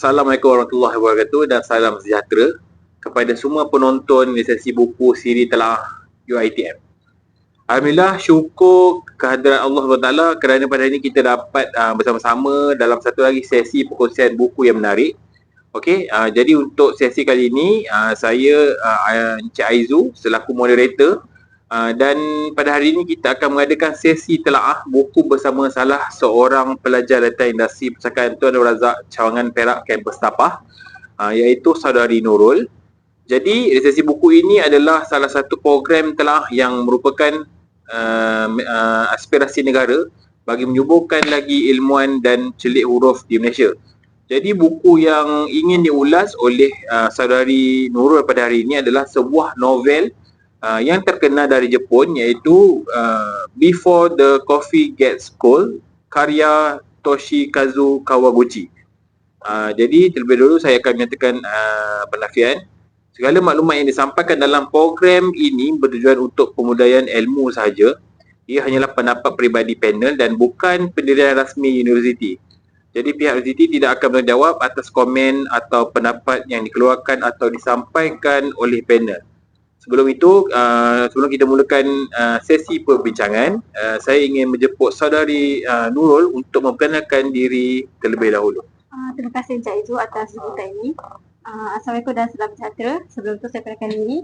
Assalamualaikum warahmatullahi wabarakatuh dan salam sejahtera kepada semua penonton di sesi buku siri Telaah UiTM. Alhamdulillah, syukur kehadiran Allah SWT kerana pada hari ini kita dapat bersama-sama dalam satu lagi sesi perkongsian buku yang menarik. Okey, jadi untuk sesi kali ini saya Encik Aizu selaku moderator. Dan pada hari ini kita akan mengadakan sesi telaah buku bersama salah seorang pelajar data industri perpustakaan Tuan Abdul Razak Cawangan Perak Kampus Tapah, iaitu saudari Nurul. Jadi sesi buku ini adalah salah satu program telaah yang merupakan aspirasi negara bagi menyuburkan lagi ilmuan dan celik huruf di Malaysia. Jadi buku yang ingin diulas oleh saudari Nurul pada hari ini adalah sebuah novel yang terkenal dari Jepun, iaitu Before the Coffee Gets Cold, karya Toshikazu Kawaguchi. Jadi terlebih dahulu saya akan menyatakan penafian. Segala maklumat yang disampaikan dalam program ini bertujuan untuk pemudaian ilmu sahaja. Ia hanyalah pendapat peribadi panel dan bukan pendirian rasmi universiti. Jadi pihak universiti tidak akan bertanggungjawab atas komen atau pendapat yang dikeluarkan atau disampaikan oleh panel. Sebelum itu, sebelum kita mulakan sesi perbincangan, saya ingin menjemput saudari Nurul untuk memperkenalkan diri terlebih dahulu. Terima kasih Encik Aizu atas jemputan ini. Assalamualaikum dan salam sejahtera. Sebelum itu saya perkenalkan diri.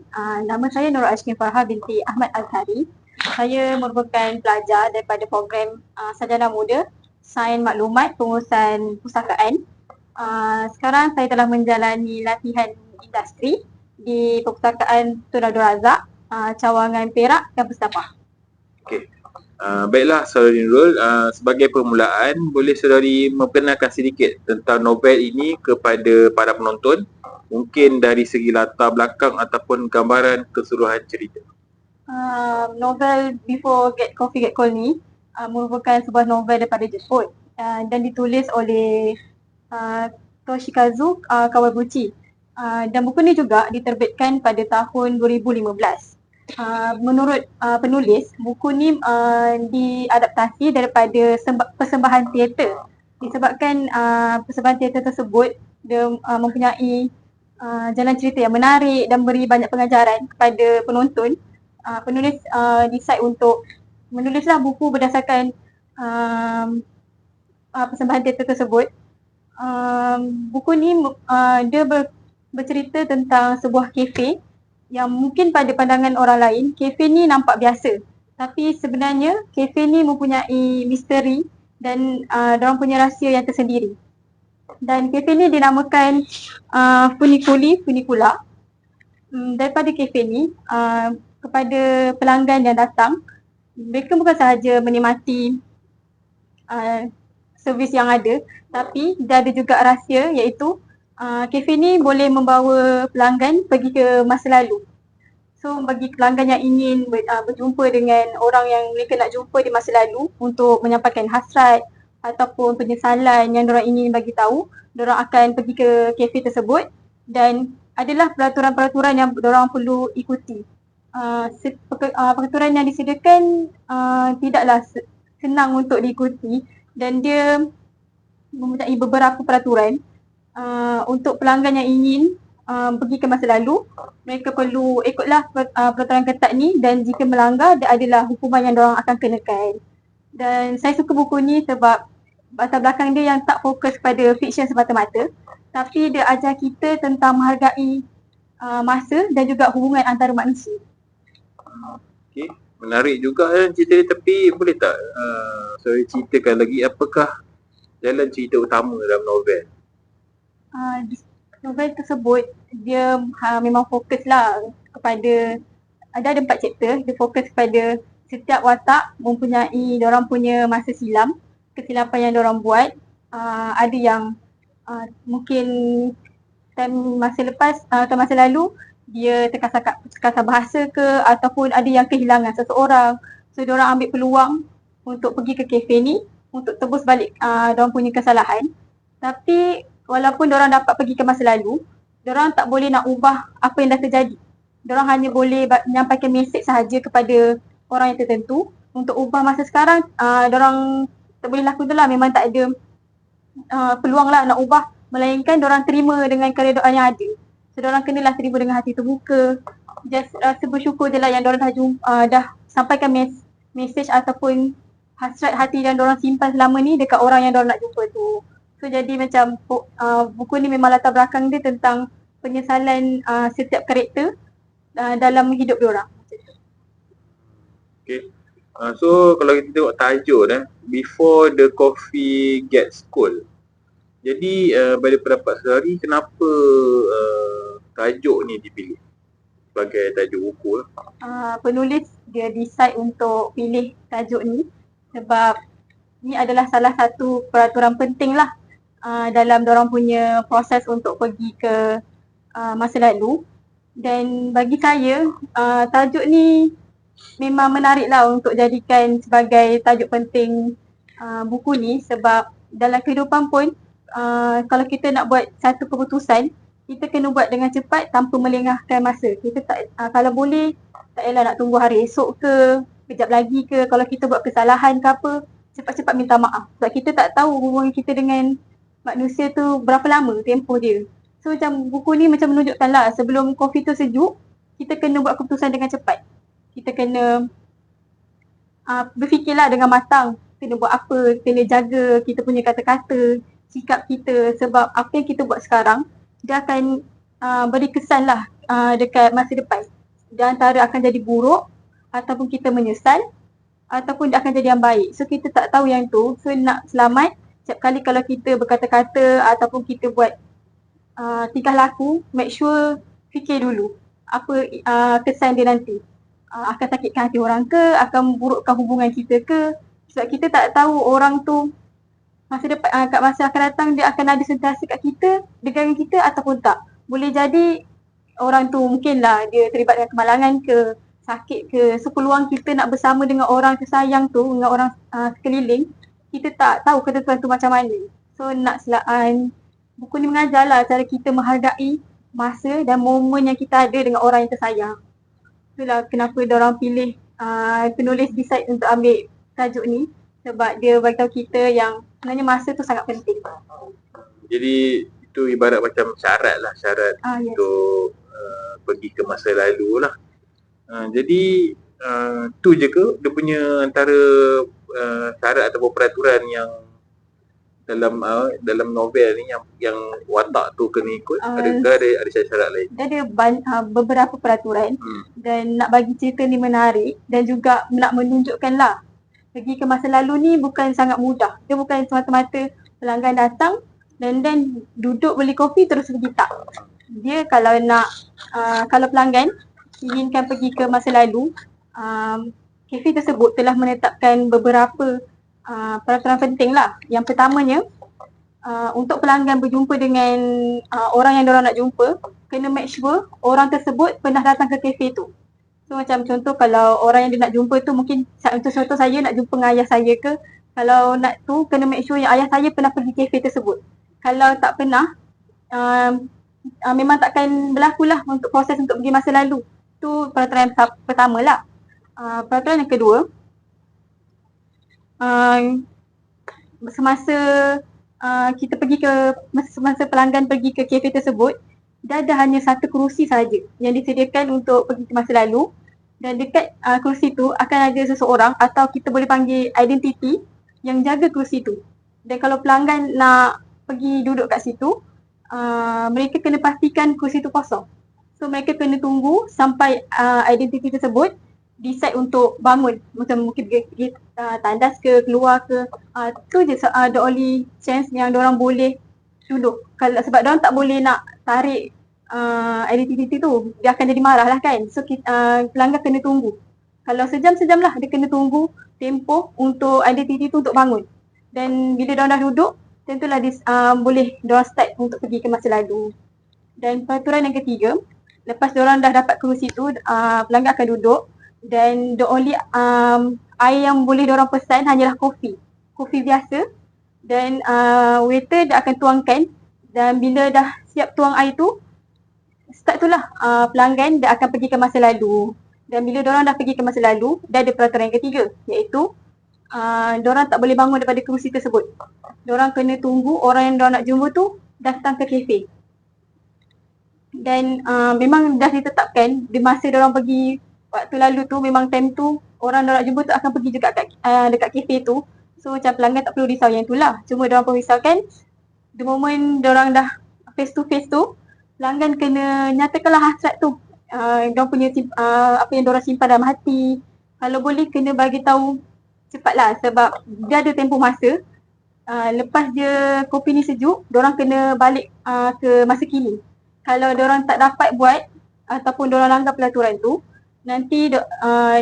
Nama saya Nurul Ashkin Farha binti Ahmad Al-Khari. Saya merupakan pelajar daripada program Sarjana Muda Sains Maklumat Pengurusan Perpustakaan. Sekarang saya telah menjalani latihan industri di Perpustakaan Tun Abdul Razak Cawangan Perak Kampus Tapah. Okey. Baiklah saudari Nurul, sebagai permulaan boleh saudari memperkenalkan sedikit tentang novel ini kepada para penonton, mungkin dari segi latar belakang ataupun gambaran keseluruhan cerita. Novel Before Coffee Get Cold ni merupakan sebuah novel daripada Jepun dan ditulis oleh Toshikazu Kawaguchi. Dan buku ni juga diterbitkan pada tahun 2015. Menurut penulis, buku ni diadaptasi daripada persembahan teater. Disebabkan persembahan teater tersebut dia mempunyai jalan cerita yang menarik dan beri banyak pengajaran kepada penonton. Penulis decide untuk menulislah buku berdasarkan persembahan teater tersebut. Buku ni dia bercerita tentang sebuah kafe yang mungkin pada pandangan orang lain kafe ni nampak biasa, tapi sebenarnya kafe ni mempunyai misteri dan diorang punya rahsia yang tersendiri. Dan kafe ni dinamakan Funicula. Daripada kafe ni kepada pelanggan yang datang, mereka bukan sahaja menikmati servis yang ada, tapi dia ada juga rahsia, iaitu kafe ni boleh membawa pelanggan pergi ke masa lalu. So bagi pelanggan yang ingin berjumpa dengan orang yang mereka nak jumpa di masa lalu untuk menyampaikan hasrat ataupun penyesalan yang diorang ingin bagi tahu, diorang akan pergi ke kafe tersebut dan adalah peraturan-peraturan yang diorang perlu ikuti. Peraturan yang disediakan tidaklah senang untuk diikuti dan dia mempunyai beberapa peraturan. Untuk pelanggan yang ingin pergi ke masa lalu, mereka perlu ikutlah peraturan ketat ni, dan jika melanggar dia adalah hukuman yang diorang akan kenakan. Dan saya suka buku ni sebab latar belakang dia yang tak fokus pada fiksyen semata-mata, tapi dia ajar kita tentang menghargai masa dan juga hubungan antara manusia. Okey, menarik juga cerita dia, tapi boleh tak saya ceritakan lagi apakah jalan cerita utama dalam novel? Novel tersebut dia memang fokuslah kepada, ada 4 chapter. Dia fokus kepada setiap watak mempunyai diorang punya masa silam, kesilapan yang diorang buat. Ada yang mungkin time masa lepas atau masa lalu dia terkasar bahasa ke, ataupun ada yang kehilangan seseorang. So diorang ambil peluang untuk pergi ke kafe ni untuk tebus balik diorang punya kesalahan. Tapi walaupun diorang dapat pergi ke masa lalu, diorang tak boleh nak ubah apa yang dah terjadi. Diorang hanya boleh menyampaikan mesej sahaja kepada orang yang tertentu. Untuk ubah masa sekarang, diorang tak boleh lakukan tu lah. Memang tak ada peluang lah nak ubah melainkan diorang terima dengan keredaan yang ada. So diorang kenalah terima dengan hati terbuka. Just rasa bersyukur je lah yang diorang dah sampaikan mesej ataupun hasrat hati yang diorang simpan selama ni dekat orang yang diorang nak jumpa tu. So jadi macam buku ni memang latar belakang dia tentang penyesalan setiap karakter dalam hidup diorang. Okay. So kalau kita tengok tajuk Before the Coffee Gets Cold. Jadi pada pendapat saudari, kenapa tajuk ni dipilih sebagai tajuk buku? Penulis dia decide untuk pilih tajuk ni sebab ni adalah salah satu peraturan penting lah dalam dorang punya proses untuk pergi ke masa lalu. Dan bagi saya tajuk ni memang menarik lah untuk jadikan sebagai tajuk penting buku ni, sebab dalam kehidupan pun kalau kita nak buat satu keputusan, kita kena buat dengan cepat tanpa melengahkan masa. Kita tak kalau boleh tak payahlah nak tunggu hari esok ke, kejap lagi ke. Kalau kita buat kesalahan ke apa, cepat-cepat minta maaf. Sebab kita tak tahu hubungan kita dengan manusia tu berapa lama tempoh dia. So macam buku ni macam menunjukkan lah, sebelum kopi tu sejuk, kita kena buat keputusan dengan cepat. Kita kena berfikirlah dengan matang, kena buat apa, kena jaga kita punya kata-kata, sikap kita, sebab apa yang kita buat sekarang dia akan beri kesan lah dekat masa depan. Dia antara akan jadi buruk ataupun kita menyesal ataupun dia akan jadi yang baik. So kita tak tahu yang tu. So nak selamat, setiap kali kalau kita berkata-kata ataupun kita buat tingkah laku, make sure fikir dulu apa kesan dia nanti. Akan sakitkan hati orang ke, akan burukkan hubungan kita ke. Sebab kita tak tahu orang tu masa depan, kat masa akan datang dia akan ada sentiasa kat kita, dengan kita ataupun tak. Boleh jadi orang tu mungkinlah dia terlibat dengan kemalangan ke, sakit ke. So peluang kita nak bersama dengan orang tersayang tu, dengan orang sekeliling, kita tak tahu ketentuan tu macam mana. So nak buku ni mengajarlah cara kita menghargai masa dan momen yang kita ada dengan orang yang tersayang. Itulah kenapa diorang pilih, penulis decide untuk ambil tajuk ni, sebab dia beritahu kita yang sebenarnya masa tu sangat penting. Jadi itu ibarat macam syarat Yes. untuk pergi ke masa lalu lah. Jadi tu je ke dia punya antara syarat ataupun peraturan yang dalam novel ni yang watak tu kena ikut? Adakah ada syarat lain? Dia ada beberapa peraturan dan nak bagi cerita ni menarik dan juga nak menunjukkan lah pergi ke masa lalu ni bukan sangat mudah. Dia bukan semata-mata pelanggan datang dan duduk beli kopi terus pergi, tak. Dia kalau nak kalau pelanggan inginkan pergi ke masa lalu, kafe tersebut telah menetapkan beberapa peraturan penting lah. Yang pertamanya, untuk pelanggan berjumpa dengan orang yang diorang nak jumpa, kena make sure orang tersebut pernah datang ke kafe tu. So macam contoh, kalau orang yang dia nak jumpa tu mungkin untuk contoh saya nak jumpa dengan ayah saya ke, kalau nak tu kena make sure yang ayah saya pernah pergi kafe tersebut. Kalau tak pernah, memang takkan berlaku lah untuk proses untuk pergi masa lalu. Tu peraturan yang pertama lah. Peraturan yang kedua, semasa kita pergi ke, semasa pelanggan pergi ke kafe tersebut, dia ada hanya satu kerusi saja yang disediakan untuk pergi ke masa lalu. Dan dekat kerusi tu akan ada seseorang atau kita boleh panggil identiti yang jaga kerusi tu. Dan kalau pelanggan nak pergi duduk kat situ, mereka kena pastikan kerusi tu kosong. So mereka kena tunggu sampai identiti tersebut decide untuk bangun. Macam mungkin pergi tandas ke, keluar ke. Tu je the only chance yang diorang boleh duduk. Sebab diorang tak boleh nak tarik identiti tu, dia akan jadi marah lah kan. So pelanggan kena tunggu. Kalau sejam-sejam lah dia kena tunggu tempoh untuk identiti tu untuk bangun. Dan bila diorang dah duduk, tentulah boleh diorang start untuk pergi ke masa lalu. Dan peraturan yang ketiga, lepas diorang dah dapat kerusi tu, pelanggan akan duduk. Dan the only air yang boleh diorang pesan hanyalah kopi biasa. Dan waiter dia akan tuangkan, dan bila dah siap tuang air tu, start tu lah pelanggan dia akan pergi ke masa lalu. Dan bila diorang dah pergi ke masa lalu, dia ada peraturan yang ketiga, iaitu diorang tak boleh bangun daripada kerusi tersebut. Diorang kena tunggu orang yang diorang nak jumpa tu datang ke kafe. Dan memang dah ditetapkan di masa diorang pergi waktu lalu tu, memang time tu orang diorang jumpa tu akan pergi juga dekat kafe tu. So macam pelanggan tak perlu risau yang itulah. Cuma diorang perlu risaukan the moment diorang dah face to face tu, pelanggan kena nyatakanlah hasrat tu. Diorang punya apa yang diorang simpan dalam hati. Kalau boleh kena bagi tahu cepatlah sebab dia ada tempoh masa. Lepas dia kopi ni sejuk, diorang kena balik ke masa kini. Kalau diorang tak dapat buat ataupun diorang langgar peraturan tu, nanti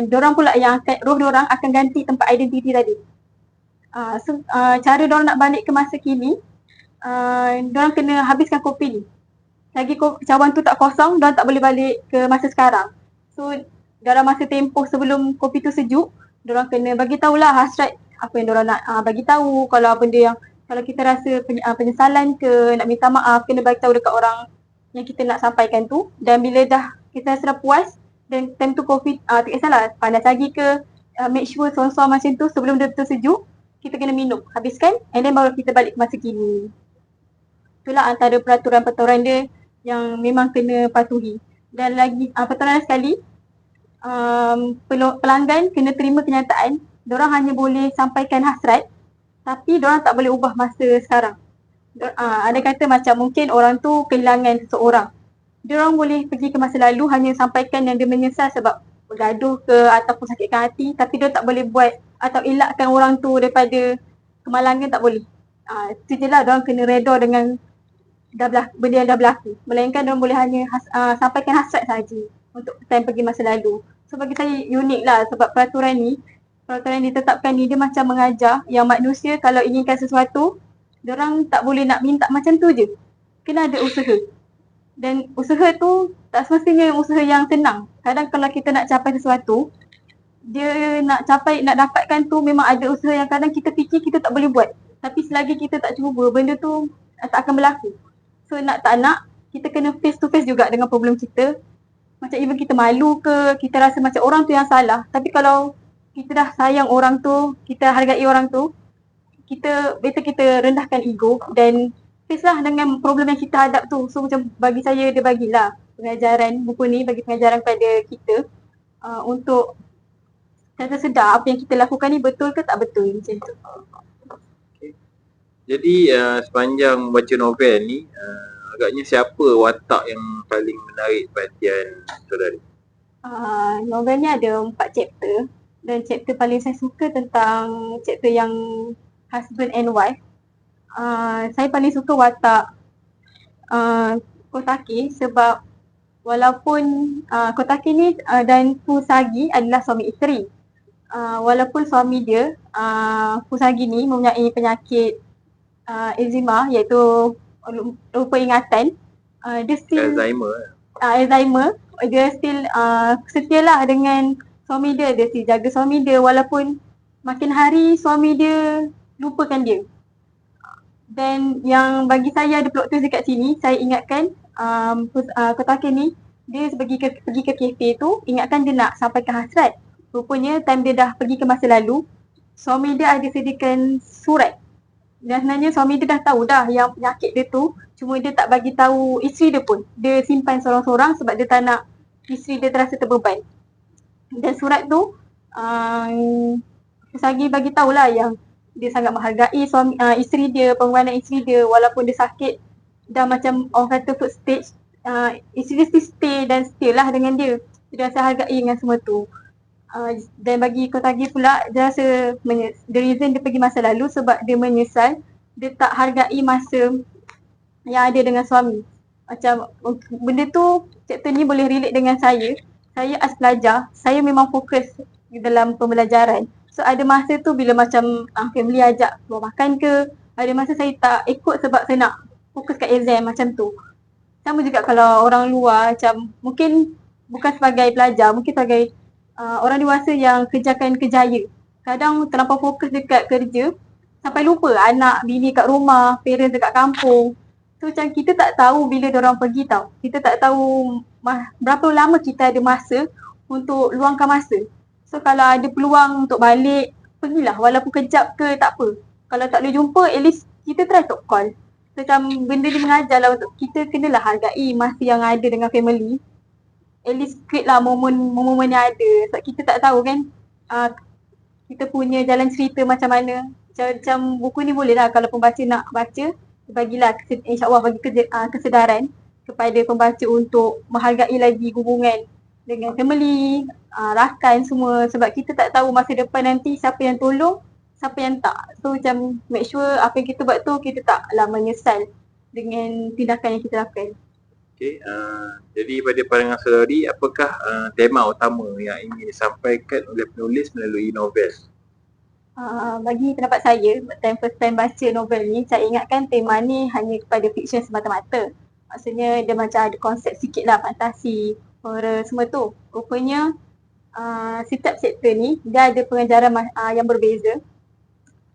diorang pula yang roh diorang akan ganti tempat identiti tadi. So cara diorang nak balik ke masa kini, diorang kena habiskan kopi ni. Lagi cawan tu tak kosong, diorang tak boleh balik ke masa sekarang. So dalam masa tempoh sebelum kopi tu sejuk, diorang kena bagi tahulah hasrat apa yang diorang nak bagi tahu. Kalau benda yang kalau kita rasa penyesalan ke, nak minta maaf, kena bagi tahu dekat orang yang kita nak sampaikan tu. Dan bila dah kita rasa dah puas, dan time tu kopi tak kisahlah panas lagi ke, make sure son-son macam tu sebelum dia betul sejuk, kita kena minum, habiskan, and then baru kita balik ke masa kini. Itulah antara peraturan-peraturan dia yang memang kena patuhi. Dan lagi peraturan sekali, pelanggan kena terima kenyataan diorang hanya boleh sampaikan hasrat, tapi diorang tak boleh ubah masa sekarang. Ada kata macam mungkin orang tu kehilangan seseorang, diorang boleh pergi ke masa lalu hanya sampaikan yang dia menyesal sebab bergaduh ke ataupun sakitkan hati, tapi dia tak boleh buat atau elakkan orang tu daripada kemalangan, tak boleh. Itu je lah, diorang kena reda dengan benda yang dah berlaku, melainkan diorang boleh hanya sampaikan hasrat saja untuk time pergi masa lalu. So bagi saya unik lah sebab peraturan yang ditetapkan ni dia macam mengajar yang manusia kalau inginkan sesuatu, diorang tak boleh nak minta macam tu je. Kena ada usaha. Dan usaha tu tak semestinya usaha yang senang. Kadang kalau kita nak capai sesuatu, dia nak dapatkan tu memang ada usaha yang kadang kita fikir kita tak boleh buat. Tapi selagi kita tak cuba, benda tu tak akan berlaku. So nak tak nak, kita kena face to face juga dengan problem kita. Macam even kita malu ke, kita rasa macam orang tu yang salah. Tapi kalau kita dah sayang orang tu, kita hargai orang tu, kita rendahkan ego dan face lah dengan problem yang kita hadap tu. So macam bagi saya dia bagilah pengajaran, buku ni bagi pengajaran kepada kita untuk sedar apa yang kita lakukan ni betul ke tak betul macam tu. Jadi sepanjang baca novel ni, agaknya siapa watak yang paling menarik perhatian saudari? Novel ni ada 4 chapter dan chapter paling saya suka tentang chapter yang husband and wife. Saya paling suka watak Kotake sebab walaupun Kotake ni dan Fusagi adalah suami isteri. Walaupun suami dia, Fusagi ni mempunyai penyakit eczema iaitu lupa ingatan, dia still Alzheimer, dia still setialah dengan suami dia. Dia still jaga suami dia walaupun makin hari suami dia lupakan dia. Dan yang bagi saya ada plot twist dekat sini, saya ingatkan Kotake ni dia pergi ke kafe tu, ingatkan dia nak sampaikan hasrat. Rupanya time dia dah pergi ke masa lalu, suami dia ada sediakan surat. Dan sebenarnya suami dia dah tahu dah yang penyakit dia tu, cuma dia tak bagi tahu isteri dia pun. Dia simpan sorang-sorang sebab dia tak nak isteri dia terasa terbeban. Dan surat tu Fusagi bagi tahulah yang dia sangat menghargai isteri dia, pengorbanan isteri dia walaupun dia sakit dah macam orang kata food stage, isteri dia still stay dan stay lah dengan dia. Dia rasa hargai dengan semua tu. Dan bagi Kotake pula, dia rasa the reason dia pergi masa lalu sebab dia menyesal dia tak hargai masa yang ada dengan suami. Macam benda tu, chapter ni boleh relate dengan saya. Saya as pelajar, saya memang fokus dalam pembelajaran. So ada masa tu bila macam family ajak keluar makan ke, ada masa saya tak ikut sebab saya nak fokus kat exam macam tu. Sama juga kalau orang luar macam mungkin bukan sebagai pelajar, mungkin sebagai orang dewasa yang kerjakan kerjaya. Kadang terlampau fokus dekat kerja sampai lupa anak, bini kat rumah, parents dekat kampung. So macam kita tak tahu bila diorang pergi tau. Kita tak tahu berapa lama kita ada masa untuk luangkan masa. So kalau ada peluang untuk balik, pergilah walaupun kejap ke tak apa. Kalau tak boleh jumpa, at least kita try untuk call. So macam benda ni mengajar lah untuk kita kenalah hargai masa yang ada dengan family. At least create lah momen-momen yang ada. Sebab kita tak tahu kan kita punya jalan cerita macam mana. Macam buku ni boleh lah kalau pembaca nak baca, bagilah insyaAllah bagi kesedaran kepada pembaca untuk menghargai lagi hubungan dengan family, rakan semua. Sebab kita tak tahu masa depan nanti siapa yang tolong, siapa yang tak. So macam make sure apa yang kita buat tu kita taklah menyesal dengan tindakan yang kita lakukan. Okay, jadi pada pandangan saudari, apakah tema utama yang ingin disampaikan oleh penulis melalui novel? Bagi pendapat saya, first time baca novel ni, saya ingatkan tema ni hanya kepada fiksyen semata-mata. Maksudnya dia macam ada konsep sikit lah, fantasi, horror semua tu. Rupanya setiap chapter ni dia ada pengajaran yang berbeza,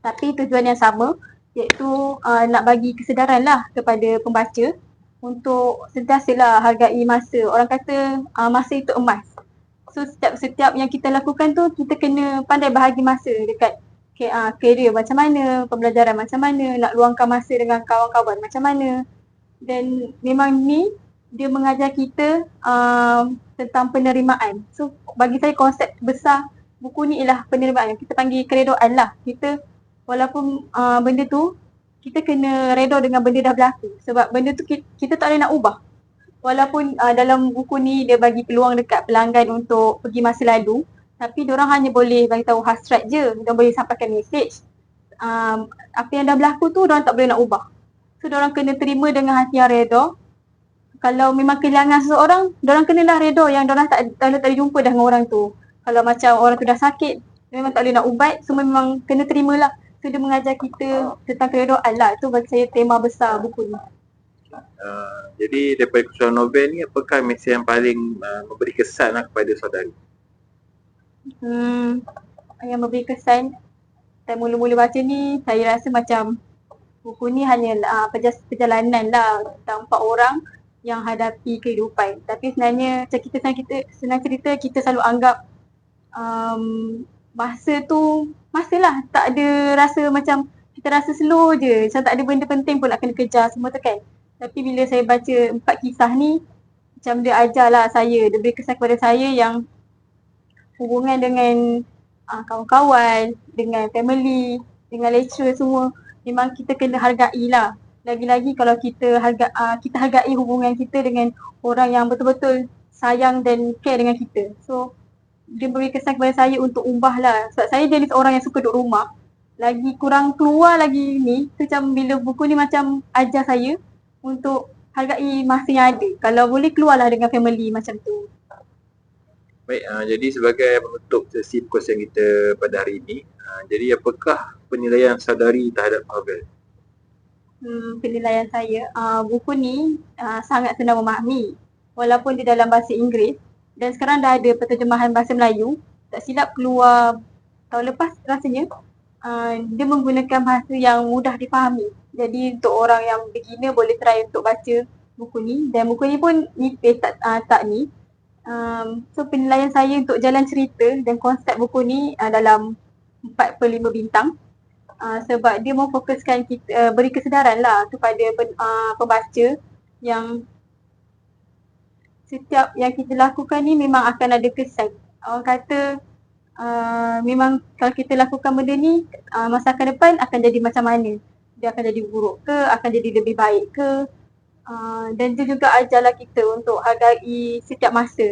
tapi tujuan yang sama, iaitu nak bagi kesedaran lah kepada pembaca untuk sentiasalah hargai masa. Orang kata masa itu emas. So setiap yang kita lakukan tu, kita kena pandai bahagi masa dekat career macam mana, pembelajaran macam mana, nak luangkan masa dengan kawan-kawan macam mana. Dan memang ni dia mengajar kita tentang penerimaan. So bagi saya konsep besar buku ni ialah penerimaan. Kita panggil keredoan lah. Kita walaupun benda tu kita kena redha dengan benda dah berlaku. Sebab benda tu kita tak boleh nak ubah. Walaupun dalam buku ni dia bagi peluang dekat pelanggan untuk pergi masa lalu, tapi diorang hanya boleh bagi tahu hasrat je, diorang boleh sampaikan mesej. Apa yang dah berlaku tu diorang tak boleh nak ubah. So diorang kena terima dengan hati yang redha. Kalau memang kehilangan seseorang, diorang kenalah redha yang diorang tak boleh jumpa dah dengan orang tu. Kalau macam orang tu dah sakit, memang tak boleh nak ubat, semua memang kena terimalah. So dia mengajar kita tentang keredaan lah. Itu bagi saya tema besar buku ni. Jadi daripada keseluruhan novel ni, apakah mesej yang paling memberi kesan kepada saudari? Yang memberi kesan, saya mula-mula baca ni, saya rasa macam buku ni hanya perjalanan lah tentang 4 orang yang hadapi kehidupan. Tapi sebenarnya senang cerita kita selalu anggap masa tu, masalah tak ada rasa macam kita rasa slow je, macam tak ada benda penting pun nak kena kejar semua tu kan. Tapi bila saya baca 4 kisah ni, macam dia ajarlah saya, dia beri kesan kepada saya yang hubungan dengan kawan-kawan, dengan family, dengan lecturer semua, memang kita kena hargai lah. Lagi-lagi kalau kita hargai hubungan kita dengan orang yang betul-betul sayang dan care dengan kita. So dia beri kesan kepada saya untuk ubah lah. Sebab saya jenis orang yang suka duduk rumah, lagi kurang keluar lagi ni. So macam bila buku ni macam ajar saya untuk hargai masa yang ada. Kalau boleh keluarlah dengan family macam tu. Baik, jadi sebagai penutup sesi perkongsian kita pada hari ini, jadi apakah penilaian saudari terhadap novel? Penilaian saya, buku ni sangat senang memahami walaupun di dalam bahasa Inggeris, dan sekarang dah ada penterjemahan bahasa Melayu. Tak silap keluar tahun lepas rasanya. Dia menggunakan bahasa yang mudah difahami. Jadi untuk orang yang beginner boleh try untuk baca buku ni, dan buku ni pun nipis tak ni. So penilaian saya untuk jalan cerita dan konsep buku ni dalam 4/5 bintang. Sebab dia memfokuskan kita, beri kesedaran lah kepada pembaca yang setiap yang kita lakukan ni memang akan ada kesan. Orang kata memang kalau kita lakukan benda ni, masa akan depan akan jadi macam mana. Dia akan jadi buruk ke, akan jadi lebih baik ke. Dan dia juga ajarlah kita untuk hargai setiap masa.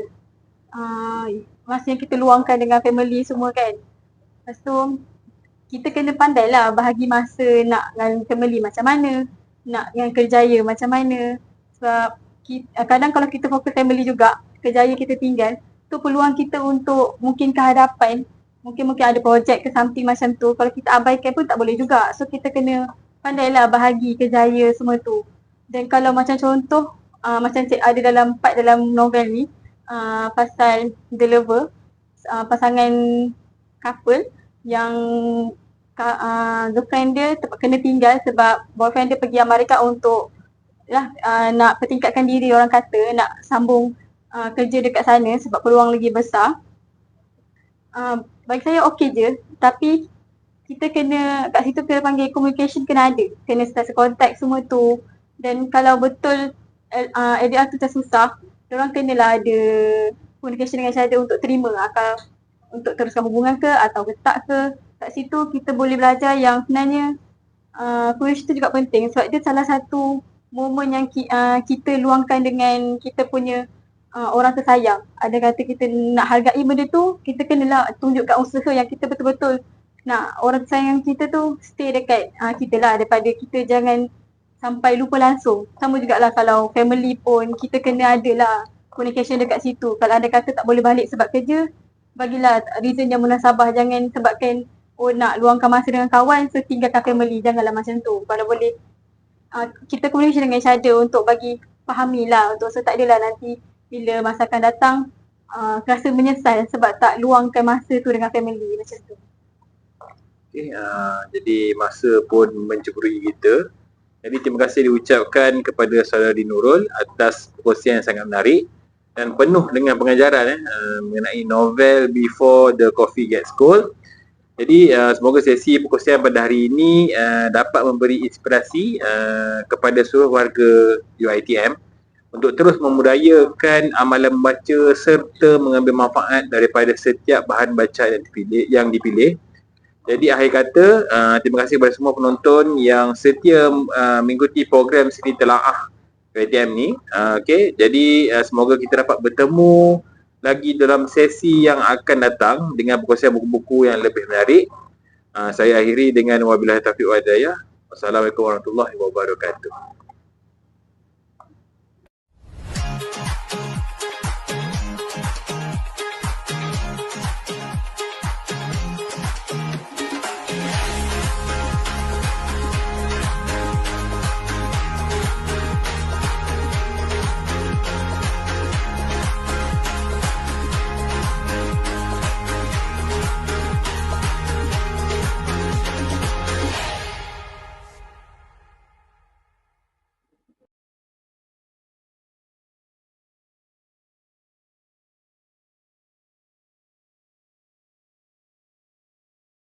Masa yang kita luangkan dengan family semua kan. Lepas tu kita kena pandai lah bahagi masa nak dengan family macam mana, nak dengan kerjaya macam mana. Sebab kadang kalau kita fokus family juga, kerjaya kita tinggal, tu peluang kita untuk mungkin ke hadapan, mungkin ada projek ke something macam tu, kalau kita abaikan pun tak boleh juga. So kita kena pandailah bahagi kerjaya semua tu. Dan kalau macam contoh, macam ada dalam part dalam novel ni, pasal The Lover, pasangan couple yang girlfriend dia kena tinggal sebab boyfriend dia pergi Amerika untuk nak pertingkatkan diri, orang kata nak sambung kerja dekat sana sebab peluang lagi besar. Bagi saya okey je, tapi kita kena kat situ kena panggil communication kena ada. Kena sentiasa contact semua tu. Dan kalau betul ADR tu tersusah, diorang kenalah ada communication dengan syahada untuk terima untuk teruskan hubungan ke atau tak ke. Kat situ kita boleh belajar yang sebenarnya communication tu juga penting sebab dia salah satu momen yang kita luangkan dengan kita punya orang tersayang. Ada kata kita nak hargai benda tu, kita kenalah tunjukkan usaha yang kita betul-betul nak orang tersayang kita tu stay dekat kita lah, daripada kita jangan sampai lupa langsung. Sama jugalah kalau family pun kita kena ada lah communication dekat situ. Kalau ada kata tak boleh balik sebab kerja, bagilah reason yang munasabah. Jangan sebabkan nak luangkan masa dengan kawan so tinggalkan family. Janganlah macam tu. Kalau boleh kita communication dengan syahada untuk bagi fahami lah, untuk so tak adalah nanti bila masa akan datang rasa menyesal sebab tak luangkan masa tu dengan family macam tu. Okay, jadi masa pun mencemburui kita. Jadi terima kasih diucapkan kepada saudari Nurul atas perkongsian yang sangat menarik dan penuh dengan pengajaran mengenai novel Before the Coffee Gets Cold. Jadi semoga sesi perkongsian pada hari ini dapat memberi inspirasi kepada seluruh warga UiTM untuk terus memudayakan amalan membaca serta mengambil manfaat daripada setiap bahan bacaan yang dipilih. Jadi akhir kata, terima kasih kepada semua penonton yang setia mengikuti program Seni Telaah UiTM ni. Okay, jadi semoga kita dapat bertemu lagi dalam sesi yang akan datang dengan perkongsian buku-buku yang lebih menarik. Saya akhiri dengan wabillahi taufiq wal hidayah. Wassalamualaikum warahmatullahi wabarakatuh.